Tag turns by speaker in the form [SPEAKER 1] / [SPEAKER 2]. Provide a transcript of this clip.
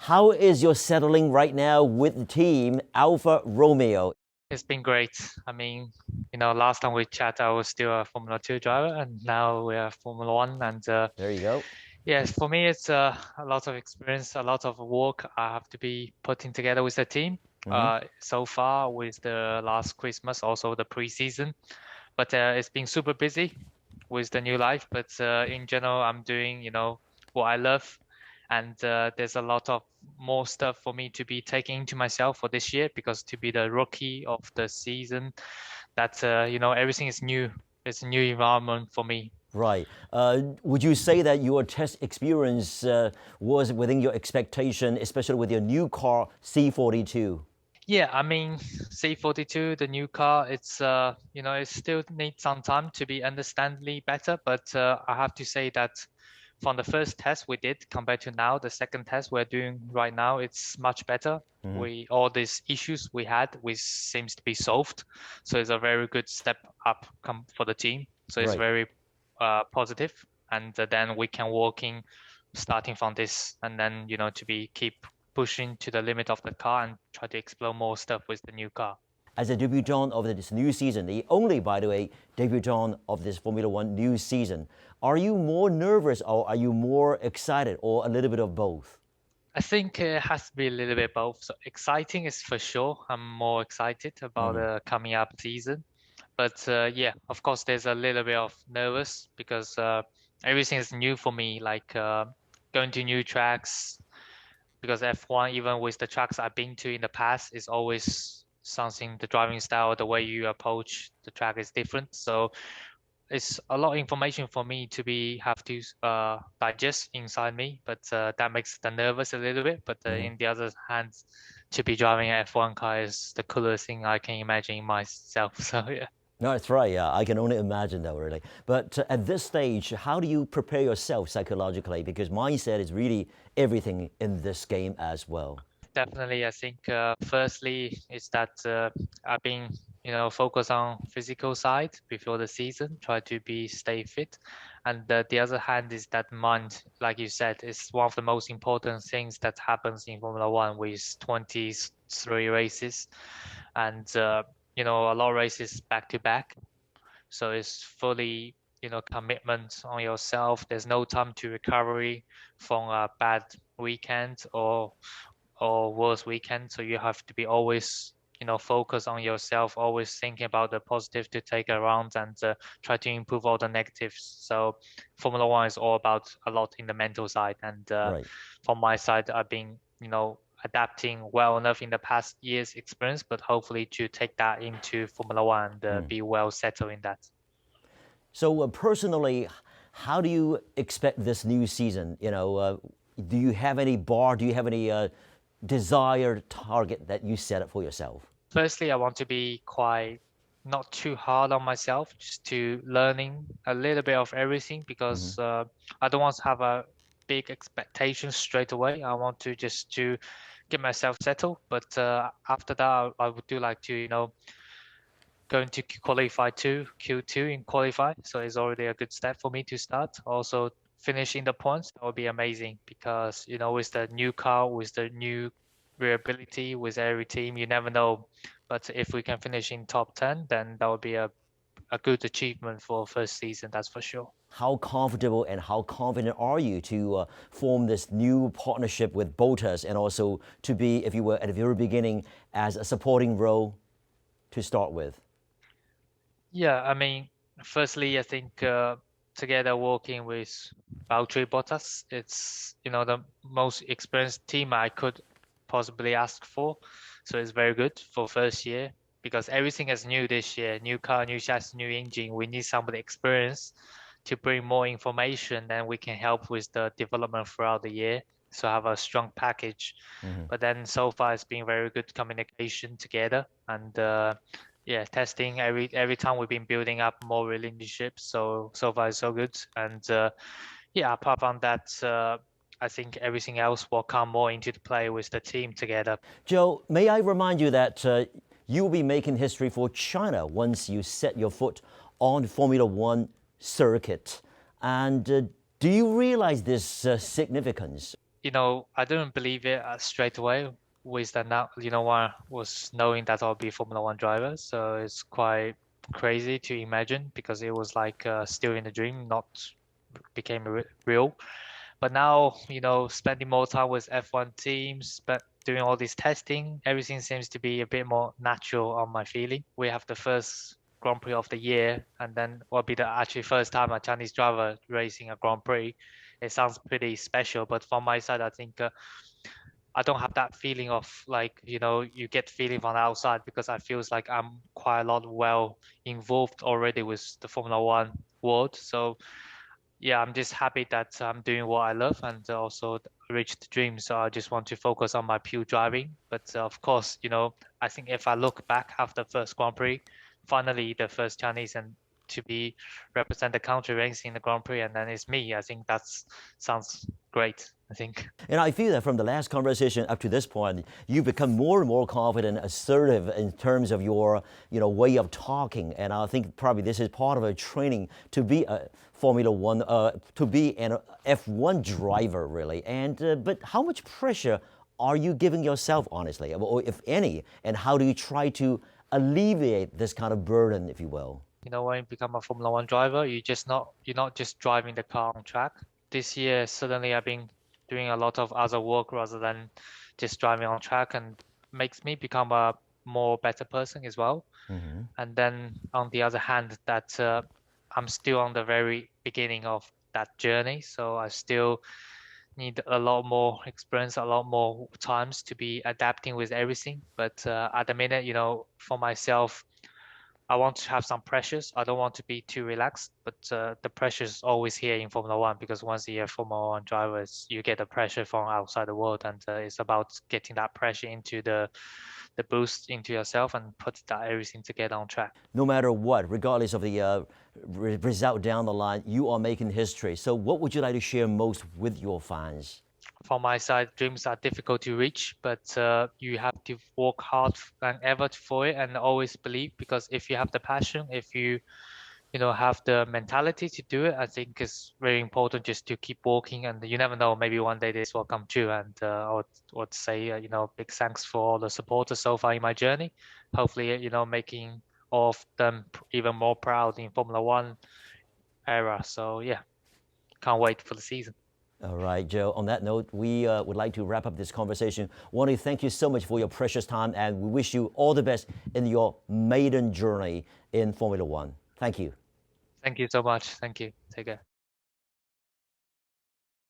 [SPEAKER 1] How is your settling right now with the team Alfa Romeo?
[SPEAKER 2] It's been great. I mean, last time we chat, I was still a Formula 2 driver, and now we are Formula 1. And
[SPEAKER 1] There you go.
[SPEAKER 2] yes, for me, it's a lot of experience, a lot of work I have to be putting together with the team.
[SPEAKER 1] Hmm.
[SPEAKER 2] So far with the last Christmas, also the pre-season, but it's been super busy with the new life. But in general, I'm doing, what I love, and there's a lot of more stuff for me to be taking into myself for this year because to be the rookie of the season, that everything is new. It's a new environment for me.
[SPEAKER 1] Right. Would you say that your test experience was within your expectation, especially with your new car C42?
[SPEAKER 2] Yeah, I mean, C42, the new car, it still needs some time to be understandably better, but I have to say that from the first test we did compared to now, the second test we're doing right now, it's much better.
[SPEAKER 1] Hmm.
[SPEAKER 2] All these issues we had, which seems to be solved. So it's a very good step up for the team. So it's
[SPEAKER 1] Right.
[SPEAKER 2] very positive, and then we can work in starting from this, and then to be keep pushing to the limit of the car and try to explore more stuff with the new car.
[SPEAKER 1] As a debutant of this new season, the only, by the way, debutant of this Formula One new season, are you more nervous or are you more excited or a little bit of both?
[SPEAKER 2] I think it has to be a little bit both. So exciting is for sure. I'm more excited about
[SPEAKER 1] Mm.
[SPEAKER 2] the coming up season. But yeah, of course, there's a little bit of nervous because everything is new for me, like going to new tracks. Because F1, even with the tracks I've been to in the past, is always something, the driving style, the way you approach the track is different. So it's a lot of information for me to have to digest inside me, but that makes the nervous a little bit. But
[SPEAKER 1] Hmm.
[SPEAKER 2] in the other hand, to be driving an F1 car is the coolest thing I can imagine myself. So yeah.
[SPEAKER 1] No, that's right. Yeah, I can only imagine that really. But at this stage, how do you prepare yourself psychologically? Because mindset is really everything in this game as well.
[SPEAKER 2] Definitely, I think firstly is that I've been, focused on physical side before the season, try to stay fit, and the other hand is that mind, like you said, is one of the most important things that happens in Formula One with 23 races, and a lot of races back to back, so it's fully, commitment on yourself. There's no time to recovery from a bad weekend or worse weekend. So you have to be always, focus on yourself, always thinking about the positive to take around and try to improve all the negatives. So Formula One is all about a lot in the mental side. And
[SPEAKER 1] Right.
[SPEAKER 2] from my side, I've been, adapting well enough in the past year's experience, but hopefully to take that into Formula One and
[SPEAKER 1] Mm.
[SPEAKER 2] be well settled in that.
[SPEAKER 1] So personally, how do you expect this new season? Do you have any bar? Do you have any desired target that you set up for yourself?
[SPEAKER 2] Firstly, I want to be quite not too hard on myself, just to learning a little bit of everything
[SPEAKER 1] Hmm.
[SPEAKER 2] because I don't want to have a big expectation straight away. I want to just to get myself settled. But after that, I would do like to, going to qualify two, Q2 in qualify. So it's already a good step for me to start. Also finishing the points, that would be amazing because, with the new car, with the new reliability, with every team, you never know. But if we can finish in top 10, then that would be a good achievement for first season, that's for sure.
[SPEAKER 1] How comfortable and how confident are you to form this new partnership with Bottas and also to be, if you were at the very beginning, as a supporting role to start with?
[SPEAKER 2] Yeah, I mean, firstly, I think together working with Valtteri Bottas, it's the most experienced team I could possibly ask for. So it's very good for first year because everything is new this year. New car, new chassis, new engine. We need somebody experienced to bring more information, and we can help with the development throughout the year. So have a strong package.
[SPEAKER 1] Hmm.
[SPEAKER 2] But then so far it's been very good communication together, and yeah, testing every time we've been building up more relationships. So far so good, and yeah, apart from that, I think everything else will come more into the play with the team together.
[SPEAKER 1] Joe, may I remind you that you will be making history for China once you set your foot on Formula One circuit. And do you realize this significance?
[SPEAKER 2] I didn't believe it straight away with that now, one was knowing that I'll be Formula One driver. So it's quite crazy to imagine because it was like still in the dream, not became real. But now, spending more time with F1 teams, but doing all this testing, everything seems to be a bit more natural on my feeling. We have the first Grand Prix of the year, and then will be the actually first time a Chinese driver racing a Grand Prix. It sounds pretty special, but from my side, I think I don't have that feeling of like, you get feeling from the outside because I feels like I'm quite a lot well involved already with the Formula One world. So yeah, I'm just happy that I'm doing what I love and also reached the dream. So I just want to focus on my pure driving. But of course, I think if I look back after the first Grand Prix, finally the first Chinese and to be represent the country racing in the Grand Prix, and then it's me. I think that's sounds great. I think.
[SPEAKER 1] And I feel that from the last conversation up to this point, you've become more and more confident, assertive in terms of your, way of talking. And I think probably this is part of a training to be a Formula One, to be an F1 driver, really. And but how much pressure are you giving yourself, honestly, or if any? And how do you try to alleviate this kind of burden, if you will?
[SPEAKER 2] When you become a Formula One driver, you're not just driving the car on track. This year, suddenly I've been doing a lot of other work rather than just driving on track, and makes me become a more better person as well.
[SPEAKER 1] Mm-hmm.
[SPEAKER 2] And then on the other hand, that I'm still on the very beginning of that journey, so I still need a lot more experience, a lot more times to be adapting with everything. But at the minute, for myself, I want to have some pressures. I don't want to be too relaxed, but the pressure is always here in Formula One because once you're a Formula One driver, you get the pressure from outside the world, and it's about getting that pressure into the boost into yourself and put that everything together on track.
[SPEAKER 1] No matter what, regardless of the result down the line, you are making history. So, what would you like to share most with your fans?
[SPEAKER 2] From my side, dreams are difficult to reach, but you have to work hard and effort for it and always believe, because if you have the passion, if you have the mentality to do it, I think it's very important just to keep working, and you never know, maybe one day this will come true. And I would say, big thanks for all the supporters so far in my journey. Hopefully, making all of them even more proud in Formula One era. So yeah, can't wait for the season.
[SPEAKER 1] All right, Joe. On that note, we would like to wrap up this conversation. Want to thank you so much for your precious time, and we wish you all the best in your maiden journey in Formula One. Thank you.
[SPEAKER 2] Thank you so much. Thank you. Take care.